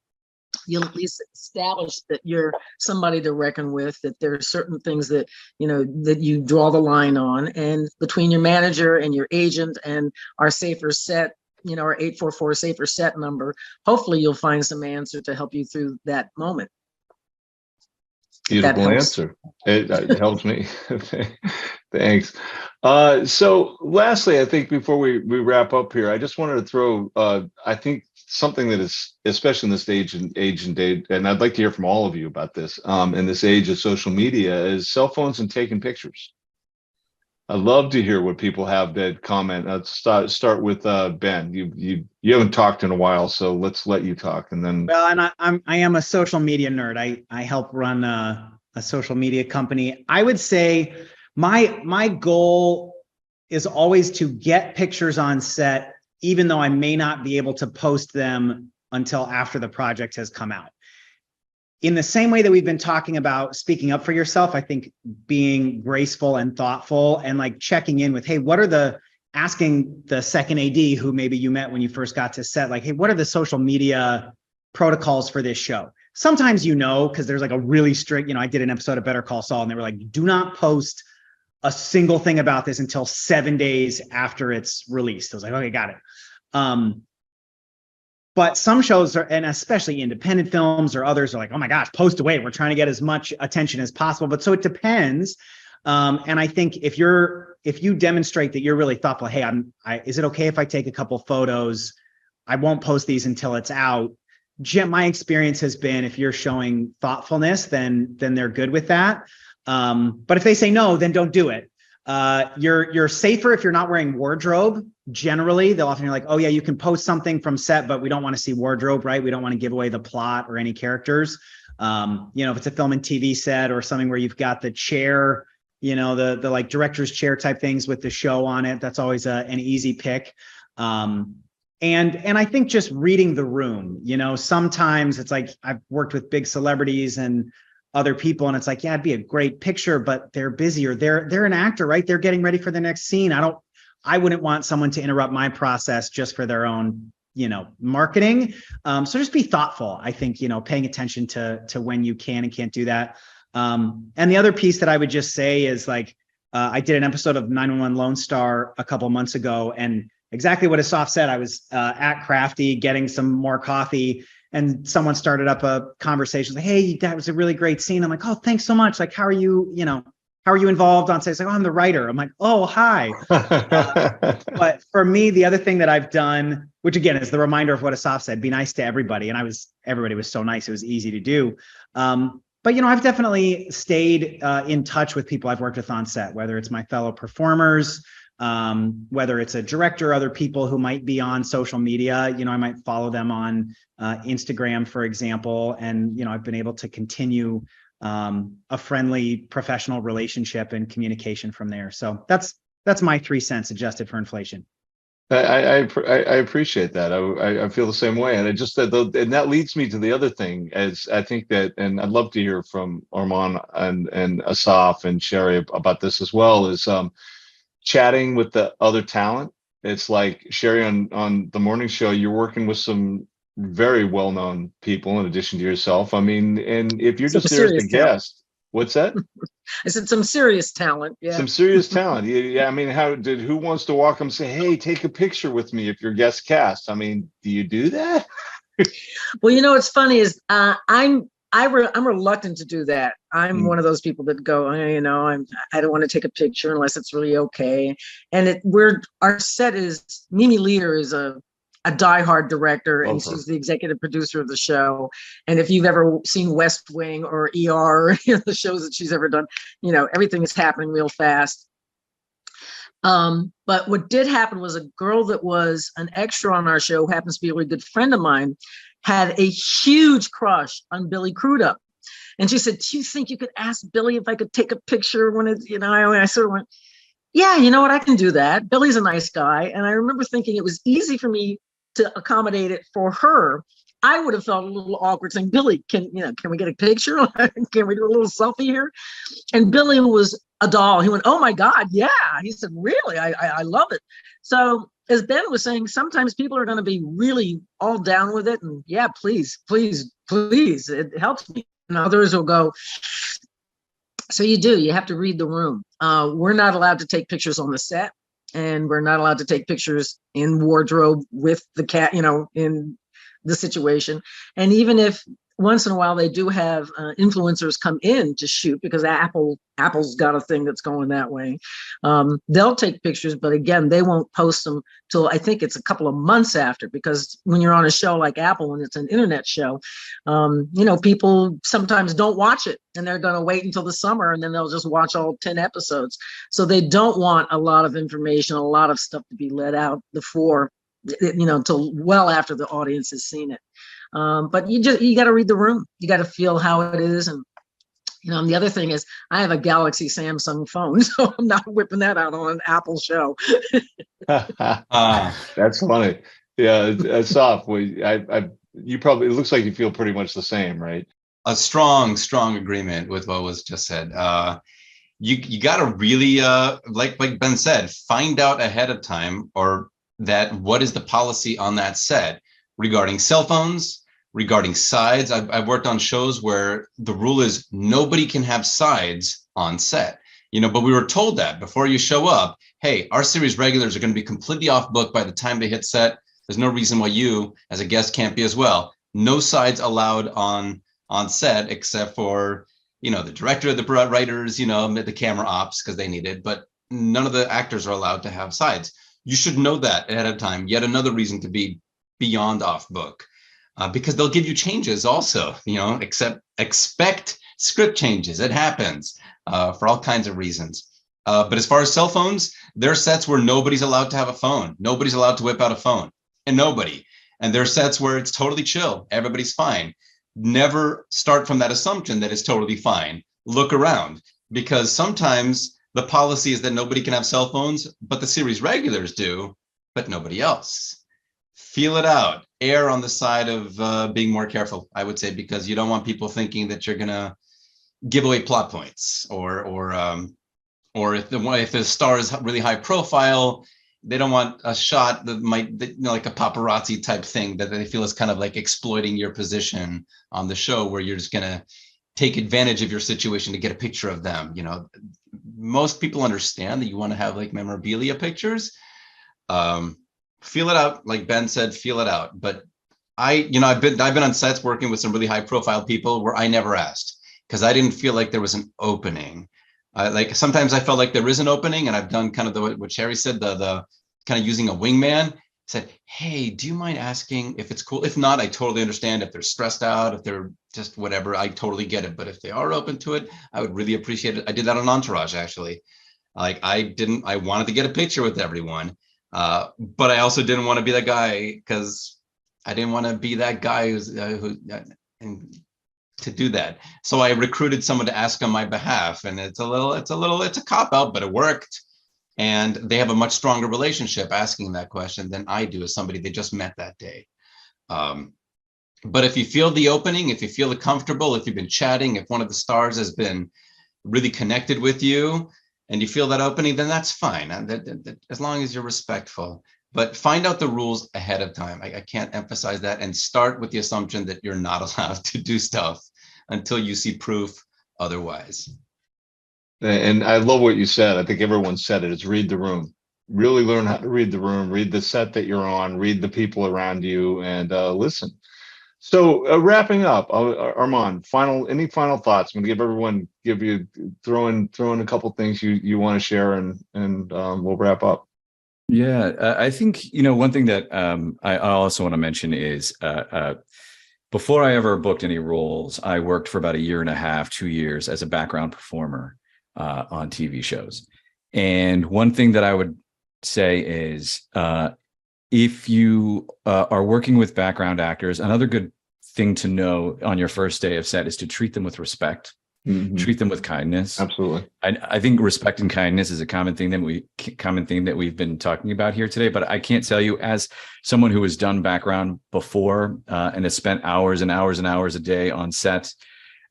you'll at least establish that you're somebody to reckon with, that there are certain things that, that you draw the line on. And between your manager and your agent and our safer set, our 844 safer set number, hopefully you'll find some answer to help you through that moment. Beautiful answer. It helps me. Thanks. So lastly, I think before we wrap up here, I just wanted to throw, I think something that is, especially in this age and date, and I'd like to hear from all of you about this, in this age of social media, is cell phones and taking pictures. I'd love to hear what people have that comment. Let's start with Ben. You haven't talked in a while, so let's let you talk, and then. Well, and I am a social media nerd. I help run a social media company. I would say my goal is always to get pictures on set, even though I may not be able to post them until after the project has come out. In the same way that we've been talking about speaking up for yourself, I think being graceful and thoughtful and like checking in with, hey, asking the second AD who maybe you met when you first got to set, like, hey, what are the social media protocols for this show? Sometimes, because there's like a really strict, I did an episode of Better Call Saul and they were like, do not post a single thing about this until 7 days after it's released. I was like, okay, got it. But some shows are, and especially independent films or others, are like, oh my gosh, post away. We're trying to get as much attention as possible. But so it depends. And I think if you demonstrate that you're really thoughtful, hey, is it okay if I take a couple photos? I won't post these until it's out. My experience has been, if you're showing thoughtfulness, then they're good with that. But if they say no, then don't do it. You're safer if you're not wearing wardrobe. Generally, they'll often be like, oh yeah, you can post something from set, but we don't want to see wardrobe, right? We don't want to give away the plot or any characters. If it's a film and TV set or something where you've got the chair, the like director's chair type things with the show on it, that's always an easy pick. And I think just reading the room, sometimes it's like I've worked with big celebrities and other people, and it's like, yeah, it'd be a great picture, but they're busy, or they're an actor, right? They're getting ready for the next scene. I wouldn't want someone to interrupt my process just for their own, marketing. So just be thoughtful. I think, paying attention to when you can and can't do that. And the other piece that I would just say is like, I did an episode of 911 Lone Star a couple of months ago, and exactly what Asaf said, I was at Crafty getting some more coffee, and someone started up a conversation like, hey, that was a really great scene. I'm like, oh, thanks so much. Like, how are you involved on set? It's like, oh, I'm the writer. I'm like, oh, hi. But for me, the other thing that I've done, which again is the reminder of what Asaf said, be nice to everybody. And everybody was so nice. It was easy to do. But, I've definitely stayed in touch with people I've worked with on set, whether it's my fellow performers, whether it's a director, other people who might be on social media. I might follow them on Instagram, for example. And, I've been able to continue a friendly professional relationship and communication from there. So that's my 3 cents adjusted for inflation. I appreciate that. I feel the same way, and and that leads me to the other thing. As I think that, and I'd love to hear from Armand and Asaf and Sherry about this as well. Is chatting with the other talent. It's like Sherry on the morning show. You're working with some very well-known people in addition to yourself. I mean, and if you're just there as a guest, what's that? I said some serious talent. Yeah. Some serious talent. Yeah. I mean, who wants to walk them and say, hey, take a picture with me if you're guest cast? I mean, do you do that? Well, what's funny is I'm reluctant to do that. I'm one of those people that go, I don't want to take a picture unless it's really okay. And our set is, Mimi Lear is a diehard director, and she's the executive producer of the show. And if you've ever seen West Wing or ER, or the shows that she's ever done, everything is happening real fast. But what did happen was a girl that was an extra on our show, who happens to be a really good friend of mine, had a huge crush on Billy Crudup. And she said, do you think you could ask Billy if I could take a picture when it's, I sort of went, yeah, you know what, I can do that. Billy's a nice guy. And I remember thinking it was easy for me to accommodate it for her. I would have felt a little awkward saying, Billy, can we get a picture? Can we do a little selfie here? And Billy was a doll. He went, oh my God, yeah. He said, really? I love it. So as Ben was saying, sometimes people are going to be really all down with it. And yeah, please, please, please, it helps me. And others will go, so you have to read the room. We're not allowed to take pictures on the set, and we're not allowed to take pictures in wardrobe with the cat, in the situation. And even if once in a while they do have influencers come in to shoot, because Apple's got a thing that's going that way. They'll take pictures, but again, they won't post them till I think it's a couple of months after, because when you're on a show like Apple, when it's an internet show, people sometimes don't watch it, and they're going to wait until the summer, and then they'll just watch all 10 episodes. So they don't want a lot of information, a lot of stuff to be let out before, till well after the audience has seen it. But you got to read the room. You got to feel how it is. And, and the other thing is I have a Galaxy Samsung phone, so I'm not whipping that out on an Apple show. That's funny. Yeah, it's off. You probably, it looks like you feel pretty much the same, right? A strong agreement with what was just said. You got to really, like Ben said, find out ahead of time, or that what is the policy on that set regarding cell phones, regarding sides. I've worked on shows where the rule is nobody can have sides on set, but we were told that before you show up, hey, our series regulars are going to be completely off book by the time they hit set. There's no reason why you as a guest can't be as well. No sides allowed on set, except for, the director, the writers, the camera ops, because they need it, but none of the actors are allowed to have sides. You should know that ahead of time. Yet another reason to be beyond off book, because they'll give you changes also, expect script changes. It happens for all kinds of reasons. But as far as cell phones, there are sets where nobody's allowed to have a phone. Nobody's allowed to whip out a phone, and there are sets where it's totally chill. Everybody's fine. Never start from that assumption that it's totally fine. Look around, because sometimes the policy is that nobody can have cell phones, but the series regulars do, but nobody else. Feel it out. Err on the side of being more careful, I would say, because you don't want people thinking that you're gonna give away plot points, or if the star is really high profile, they don't want a shot that might, like a paparazzi type thing that they feel is kind of like exploiting your position on the show, where you're just gonna take advantage of your situation to get a picture of them. Most people understand that you want to have like memorabilia pictures. Feel it out, like Ben said, feel it out. But I've been on sets working with some really high profile people where I never asked, because I didn't feel like there was an opening. Like sometimes I felt like there is an opening, and I've done kind of what Sherry said, the kind of using a wingman. Said, hey, do you mind asking if it's cool? If not, I totally understand. If they're stressed out, if they're just whatever, I totally get it. But if they are open to it, I would really appreciate it. I did that on Entourage, actually. Like I wanted to get a picture with everyone. But I also didn't want to be that guy, because I didn't want to be that guy to do that. So I recruited someone to ask on my behalf, and it's a cop out, but it worked. And they have a much stronger relationship asking that question than I do as somebody they just met that day. But if you feel the opening, if you feel comfortable, if you've been chatting, if one of the stars has been really connected with you, and you feel that opening, then that's fine. As long as you're respectful. But find out the rules ahead of time. I can't emphasize that. And start with the assumption that you're not allowed to do stuff until you see proof otherwise. And I love what you said. I think everyone said it. It's read the room. Really learn how to read the room, read the set that you're on, read the people around you, and listen. So wrapping up, Armand, any final thoughts? I'm going to throw in a couple things you want to share, and we'll wrap up. Yeah, I think, one thing that I also want to mention is before I ever booked any roles, I worked for about 1.5 years, 2 years as a background performer on TV shows. And one thing that I would say is if you are working with background actors, another good thing to know on your first day of set is to treat them with respect. Mhm. treat them with kindness. Absolutely. I think respect and kindness is a common thing that we've been talking about here today. But I can't tell you, as someone who has done background before and has spent hours and hours and hours a day on set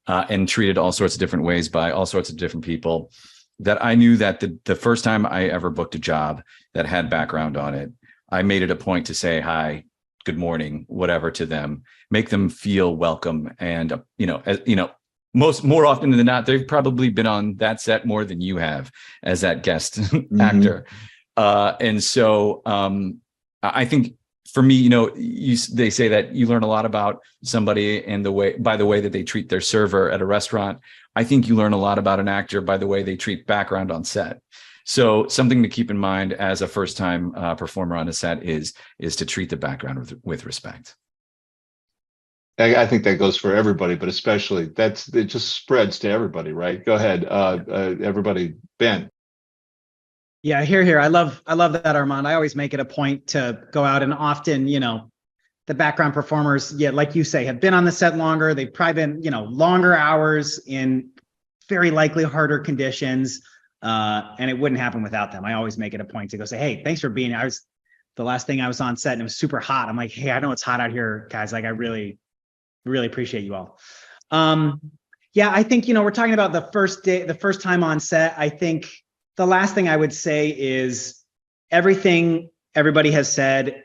and treated all sorts of different ways by all sorts of different people, that I knew that the first time I ever booked a job that had background on it, I made it a point to say hi, good morning, whatever to them, make them feel welcome. And, more often than not, they've probably been on that set more than you have as that guest actor. And so I think for me, they say that you learn a lot about somebody and by the way that they treat their server at a restaurant. I think you learn a lot about an actor by the way they treat background on set. So something to keep in mind as a first-time performer on a set is to treat the background with respect. I think that goes for everybody, but especially it just spreads to everybody, right? Go ahead, everybody. Ben. Yeah, here. I love that, Armand. I always make it a point to go out, and often, the background performers, like you say, have been on the set longer. They've probably been, longer hours in very likely harder conditions. And it wouldn't happen without them. I always make it a point to go say, hey, thanks for being here. The last thing I was on set and it was super hot. I'm like, hey, I know it's hot out here, guys. Like, I really appreciate you all. I think, we're talking about the first time on set. I think the last thing I would say is everything everybody has said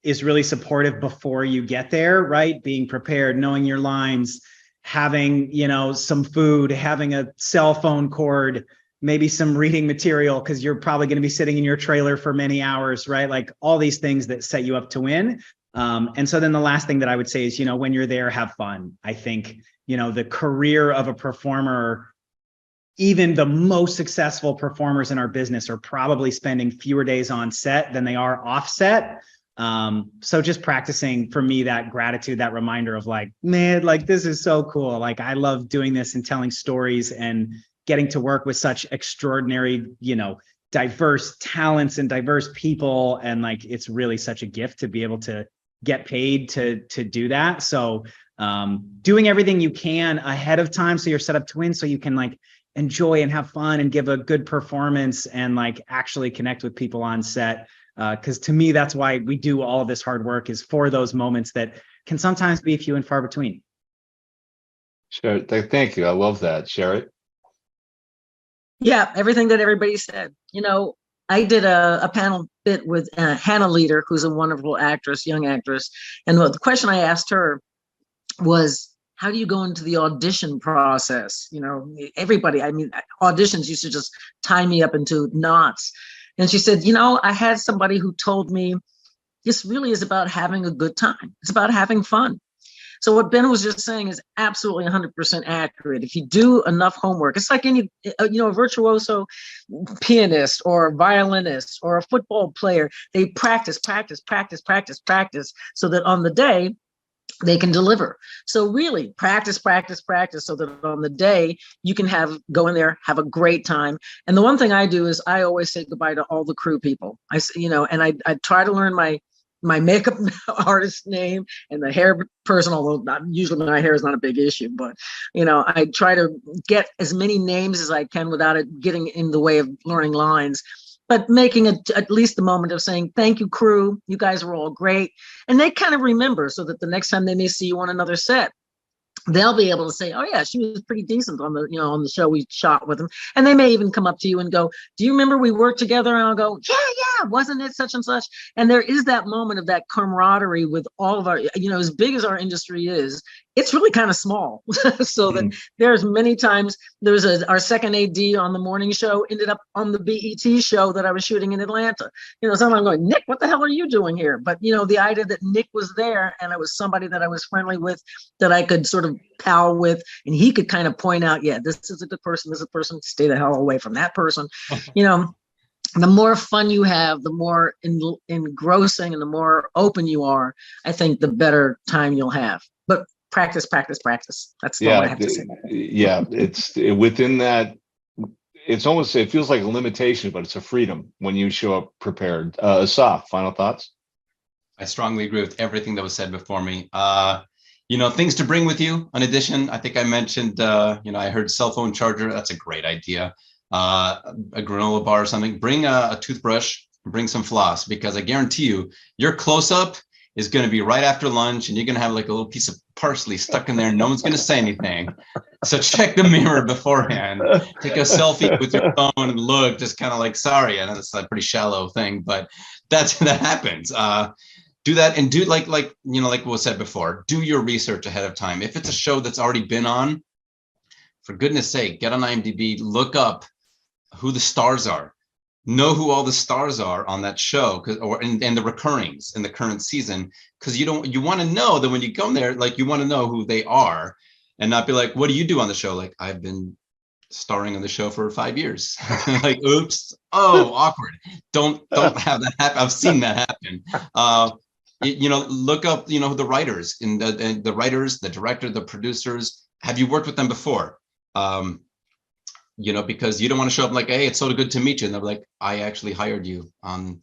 is really supportive before you get there, right? Being prepared, knowing your lines, having, some food, having a cell phone cord, maybe some reading material, because you're probably going to be sitting in your trailer for many hours, right? Like all these things that set you up to win. And so then the last thing that I would say is, when you're there, have fun. I think, the career of a performer, even the most successful performers in our business are probably spending fewer days on set than they are off set. So just practicing for me, that gratitude, that reminder of like, man, like this is so cool. Like I love doing this and telling stories and getting to work with such extraordinary, diverse talents and diverse people. And like, it's really such a gift to be able to get paid to do that. So doing everything you can ahead of time so you're set up to win, so you can like enjoy and have fun and give a good performance and like actually connect with people on set. Because to me, that's why we do all of this hard work, is for those moments that can sometimes be few and far between. Sure. Thank you. I love that. Sherry. Yeah, everything that everybody said. I did a panel bit with Hannah Leader, who's a wonderful actress, young actress. And the question I asked her was, how do you go into the audition process? Everybody, auditions used to just tie me up into knots. And she said, I had somebody who told me this really is about having a good time. It's about having fun. So what Ben was just saying is absolutely 100% accurate. If you do enough homework, it's like any, a virtuoso pianist or violinist or a football player, they practice so that on the day they can deliver. So really practice so that on the day you can go in there, have a great time. And the one thing I do is I always say goodbye to all the crew people. I try to learn my makeup artist name and the hair person, although not usually my hair is not a big issue, but I try to get as many names as I can without it getting in the way of learning lines, but making at least the moment of saying, thank you, crew. You guys were all great. And they kind of remember, so that the next time they may see you on another set, they'll be able to say, oh yeah, she was pretty decent on the show we shot with them. And they may even come up to you and go, do you remember we worked together? And I'll go, yeah, wasn't it such and such? And there is that moment of that camaraderie with all of our, as big as our industry is, it's really kind of small. So that there's many times our second AD on the morning show ended up on the BET show that I was shooting in Atlanta. So I'm going, Nick, what the hell are you doing here? But the idea that Nick was there and it was somebody that I was friendly with, that I could sort of pal with, and he could kind of point out, yeah, this is a good person, this is a person, stay the hell away from that person. The more fun you have, the more engrossing and the more open you are, I think the better time you'll have. But practice. That's all I have to say. Yeah, it's within that. It feels like a limitation, but it's a freedom when you show up prepared. Asaf, final thoughts? I strongly agree with everything that was said before me. Things to bring with you. In addition, I think I mentioned, I heard cell phone charger. That's a great idea. A granola bar or something. Bring a toothbrush, bring some floss, because I guarantee you, your close-up is going to be right after lunch, and you're going to have like a little piece of parsley stuck in there. And no one's going to say anything. So check the mirror beforehand. Take a selfie with your phone and look, just kind of like, sorry, I know that's a pretty shallow thing, but that happens. Do that, and do like was said before, do your research ahead of time. If it's a show that's already been on, for goodness sake, get on IMDb, look up who the stars are, know who all the stars are on that show, and the recurrings in the current season, because you want to know that when you go there, like, you want to know who they are, and not be like, what do you do on the show? Like, I've been starring on the show for 5 years. Like, oops, oh, awkward. Don't have that happen. I've seen that happen. Look up, the writers and the writers, the director, the producers. Have you worked with them before? Because you don't want to show up like, hey, it's so good to meet you. And they're like, I actually hired you on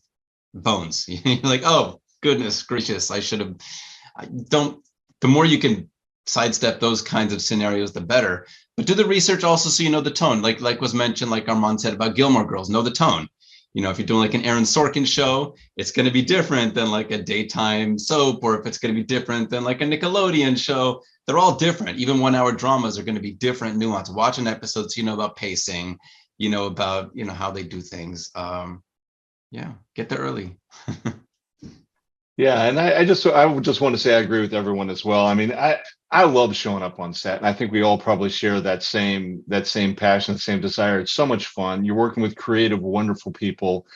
Bones. You're like, oh, goodness gracious, I should have. The more you can sidestep those kinds of scenarios, the better. But do the research also, so you know the tone. Like was mentioned, like Armand said about Gilmore Girls, know the tone. If you're doing like an Aaron Sorkin show, it's going to be different than like a daytime soap, or if it's going to be different than like a Nickelodeon show. They're all different. Even 1 hour dramas are going to be different, nuance. Watch an episode so you know about pacing, about how they do things. Get there early. Yeah, and I would just want to say I agree with everyone as well. I mean, I love showing up on set, and I think we all probably share that same passion, the same desire. It's so much fun. You're working with creative, wonderful people.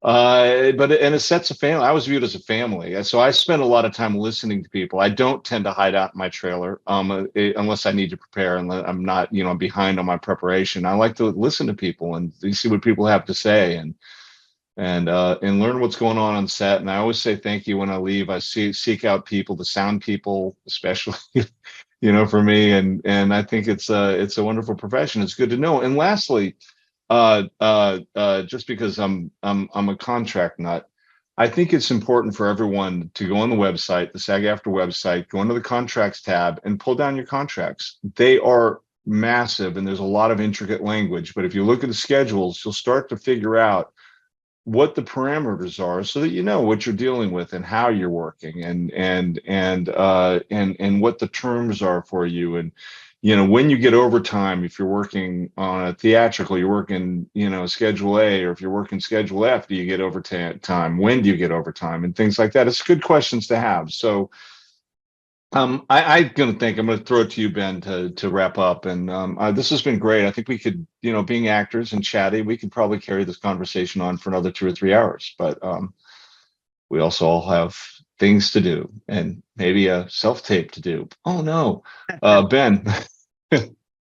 And a set's a family. I was viewed as a family, so I spend a lot of time listening to people. I don't tend to hide out in my trailer, unless I need to prepare, and I'm not, behind on my preparation. I like to listen to people and see what people have to say, and learn what's going on set. And I always say thank you when I leave. I seek out people, the sound people, especially, for me. And I think it's a wonderful profession. It's good to know. And lastly, just because I'm a contract nut, I think it's important for everyone to go on the website, the SAG-AFTRA website, go into the contracts tab and pull down your contracts. They are massive, and there's a lot of intricate language. But if you look at the schedules, you'll start to figure out what the parameters are, so that you know what you're dealing with and how you're working, and what the terms are for you. And when you get overtime, if you're working on a theatrical, you're working schedule A, or if you're working schedule F, do you get overtime? When do you get overtime? And things like that. It's good questions to have. So I'm going to throw it to you, Ben, to wrap up. And this has been great. I think we could, being actors and chatty, we could probably carry this conversation on for another 2 or 3 hours. But we also all have things to do, and maybe a self-tape to do. Oh no, Ben.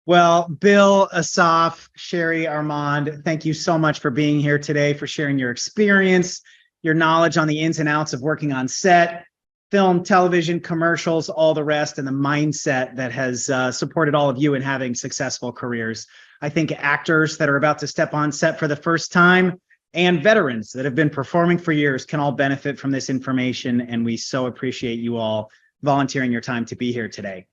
Well, Bill, Asaf, Sherry, Armand, thank you so much for being here today, for sharing your experience, your knowledge on the ins and outs of working on set, film, television, commercials, all the rest, and the mindset that has supported all of you in having successful careers. I think actors that are about to step on set for the first time, and veterans that have been performing for years, can all benefit from this information, and we so appreciate you all volunteering your time to be here today.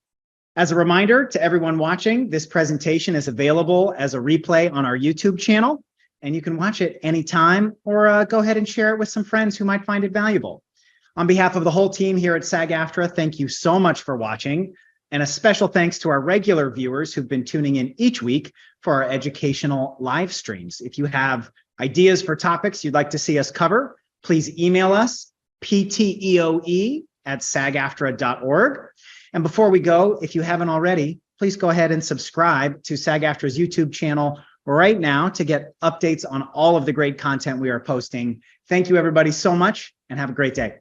As a reminder to everyone watching, this presentation is available as a replay on our YouTube channel, and you can watch it anytime, or go ahead and share it with some friends who might find it valuable. On behalf of the whole team here at SAG-AFTRA, thank you so much for watching, and a special thanks to our regular viewers who've been tuning in each week for our educational live streams. If you have ideas for topics you'd like to see us cover, please email us, pteoe@sagaftra.org. And before we go, if you haven't already, please go ahead and subscribe to SAG-AFTRA's YouTube channel right now to get updates on all of the great content we are posting. Thank you, everybody, so much, and have a great day.